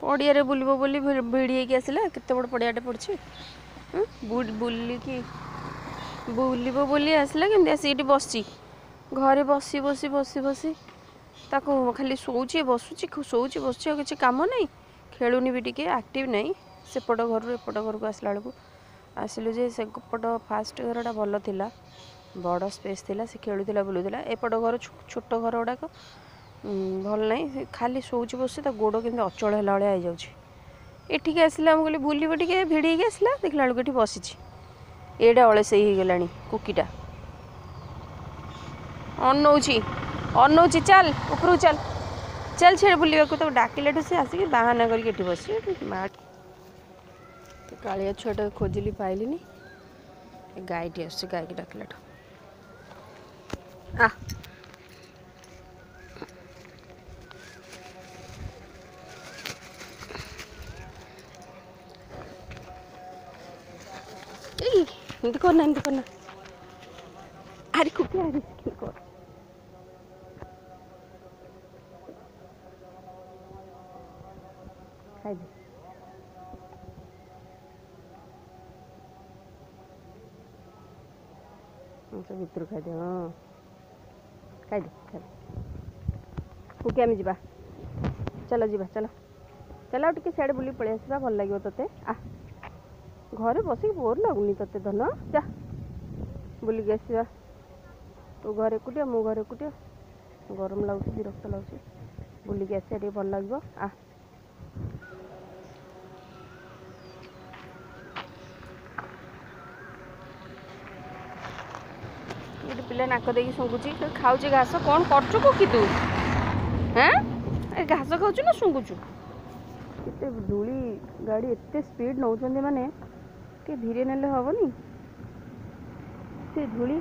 पड़िया बुलिब बोली भिड़ी आसला केते बड़ पड़ियाटे पड़ी बुलिकी बुलिब बोली आसला केमती आसिक बसी घरे बसी बसी बसी बसी ताको खाली शोची बसुची शोची बसुची किसी काम नहीं खेलुनी भी टिके एक्टिव नहीं सेपट घर एपट घर को आसला बेलू आसिलु जे सेपट फास्ट घरटा भल थिला बड़ स्पेस थिला से खेलुला बुलूला एपट घर छोट घर गुड़ाक भल नहीं खाली शोची बसुची ता गोड़ केमती अचल है भाया हो जाए आसला मुझे बुलब टे भिड़ी आसला देखला बेलू ये बसी एटा अलसे हो गला कुकीटा अनौची अनौची चल ऊपर चल चल छेड़ बुलवा तो डाकिले से आसिक बाहाना करके बस कालिया छुआटा खोजिली पाइलिनी गायटी आस गाय की डाकिला आ एमती करना एमती करना अरे कुकी अरे कर खाई सब भितर खाई हाँ खाई कुकी आम जा चलो जी चलो चलो टे सियाड़े बुली पलि आसवा भल लगे तोते आ घरे बसिक बोर लगुनि तोते धन जा बुलिक आसवा तू घर एकुटिया मो घर एकुटिया गरम लगुच विरक्त लगुच बुलिक आसा टे भल लगे आ ये पिला नाक देकी शुंगुची खाऊची घास कौन करचु को कि तू हाँ घास खाऊचु ना शुंगुचु केते धूली गाड़ी एते स्पीड नौचंदी माने के धीरे नेले हबनी से धूली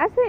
आसे